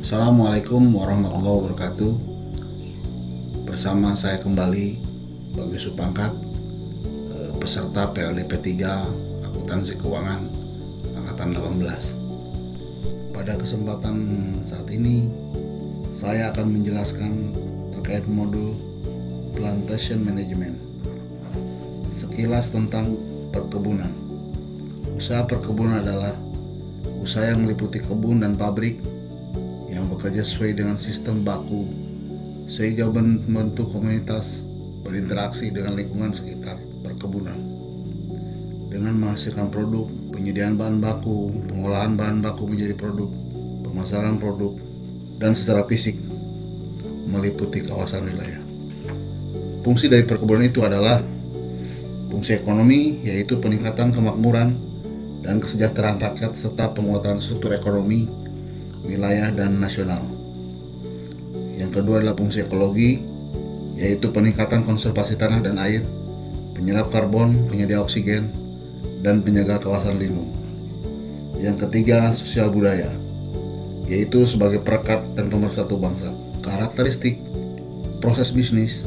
Assalamualaikum warahmatullahi wabarakatuh. Bersama saya kembali Bagus Supangkat, peserta PLDP 3 Akuntansi Keuangan Angkatan 18. Pada kesempatan saat ini saya akan menjelaskan terkait modul Plantation Management. Sekilas tentang perkebunan. Usaha perkebunan adalah usaha yang meliputi kebun dan pabrik yang bekerja sesuai dengan sistem baku sehingga membentuk komunitas berinteraksi dengan lingkungan sekitar perkebunan dengan menghasilkan produk, penyediaan bahan baku, pengolahan bahan baku menjadi produk, pemasaran produk, dan secara fisik meliputi kawasan wilayah. Fungsi dari perkebunan itu adalah fungsi ekonomi, yaitu peningkatan kemakmuran dan kesejahteraan rakyat serta penguatan struktur ekonomi wilayah dan nasional. Yang kedua adalah fungsi ekologi, yaitu peningkatan konservasi tanah dan air, penyerap karbon, penyedia oksigen, dan penjaga kawasan lindung. Yang ketiga, sosial budaya, yaitu sebagai perekat dan pemersatu bangsa. Karakteristik proses bisnis,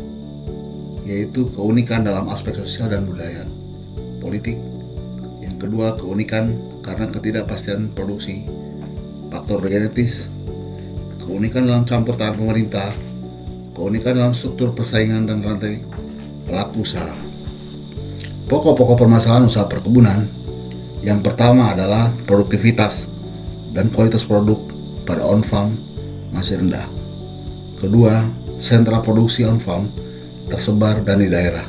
yaitu keunikan dalam aspek sosial dan budaya. Politik, yang kedua keunikan karena ketidakpastian produksi, faktor genetis, keunikan dalam campur tangan pemerintah, keunikan dalam struktur persaingan dan rantai pelaku usaha. Pokok-pokok permasalahan usaha perkebunan yang pertama adalah produktivitas dan kualitas produk pada on-farm masih rendah. Kedua, sentra produksi on-farm tersebar dan di daerah.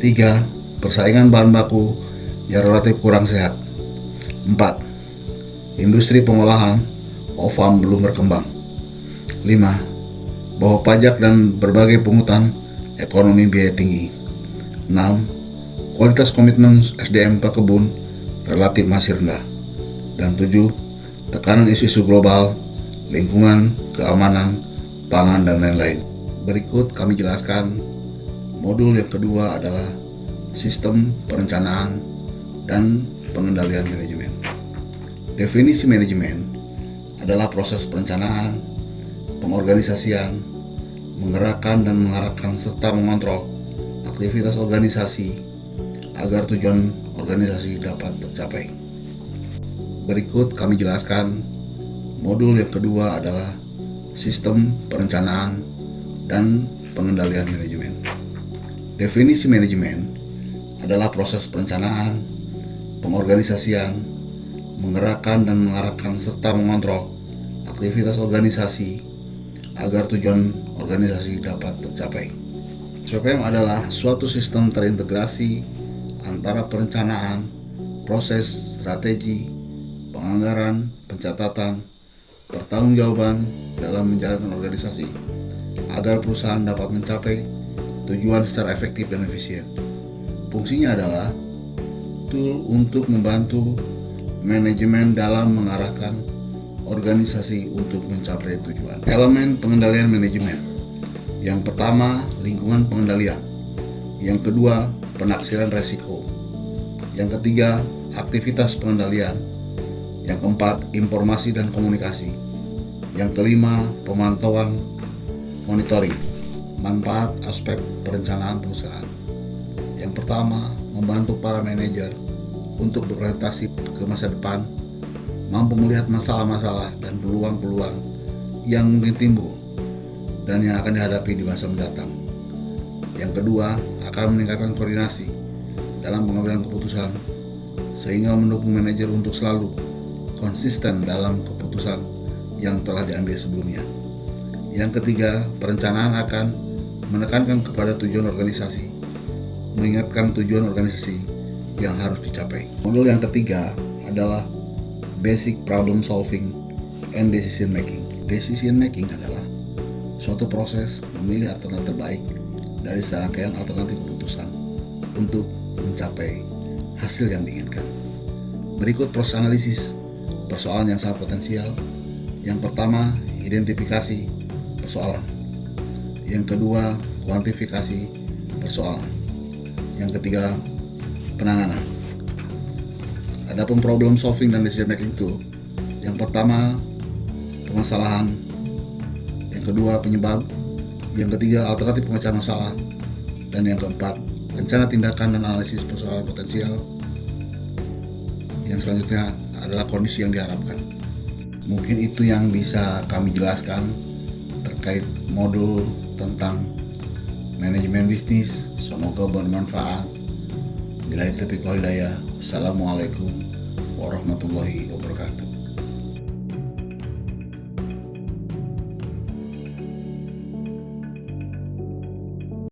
Tiga, persaingan bahan baku yang relatif kurang sehat. 4. Industri pengolahan off-farm belum berkembang. 5. Bahwa pajak dan berbagai pungutan ekonomi biaya tinggi. 6. Kualitas komitmen SDM pekebun relatif masih rendah. Dan 7. Tekanan isu-isu global, lingkungan, keamanan, pangan, dan lain-lain. Berikut kami jelaskan modul yang kedua adalah sistem perencanaan dan pengendalian manajemen. Definisi manajemen adalah proses perencanaan, pengorganisasian, menggerakkan dan mengarahkan serta mengontrol aktivitas organisasi agar tujuan organisasi dapat tercapai. Berikut kami jelaskan modul yang kedua adalah sistem perencanaan dan pengendalian manajemen. Definisi manajemen adalah proses perencanaan, pengorganisasian, menggerakkan dan mengarahkan serta mengontrol aktivitas organisasi agar tujuan organisasi dapat tercapai. CPM adalah suatu sistem terintegrasi antara perencanaan, proses, strategi, penganggaran, pencatatan, pertanggungjawaban dalam menjalankan organisasi agar perusahaan dapat mencapai tujuan secara efektif dan efisien. Fungsinya adalah tool untuk membantu manajemen dalam mengarahkan organisasi untuk mencapai tujuan. Elemen pengendalian manajemen. Yang pertama, lingkungan pengendalian. Yang kedua, penaksiran resiko. Yang ketiga, aktivitas pengendalian. Yang keempat, informasi dan komunikasi. Yang kelima, pemantauan monitoring. Manfaat aspek perencanaan perusahaan. Yang pertama, membantu para manajer untuk berorientasi ke masa depan, mampu melihat masalah-masalah dan peluang-peluang yang mungkin timbul dan yang akan dihadapi di masa mendatang. Yang kedua, akan meningkatkan koordinasi dalam pengambilan keputusan sehingga mendukung manajer untuk selalu konsisten dalam keputusan yang telah diambil sebelumnya. Yang ketiga, perencanaan akan menekankan kepada tujuan organisasi, mengingatkan tujuan organisasi yang harus dicapai. Modul yang ketiga adalah basic problem solving and decision making. Decision making adalah suatu proses memilih alternatif terbaik dari serangkaian alternatif keputusan untuk mencapai hasil yang diinginkan. Berikut proses analisis persoalan yang sangat potensial. Yang pertama, identifikasi persoalan. Yang kedua, kuantifikasi persoalan. Yang ketiga, penanganan. Adapun problem solving dan decision making tool, yang pertama permasalahan, yang kedua penyebab, yang ketiga alternatif pemecahan masalah, dan yang keempat rencana tindakan dan analisis persoalan potensial. Yang selanjutnya adalah kondisi yang diharapkan. Mungkin itu yang bisa kami jelaskan terkait modul tentang manajemen bisnis. Semoga bermanfaat. Billahi taufiq wal hidayah. Assalamualaikum warahmatullahi wabarakatuh.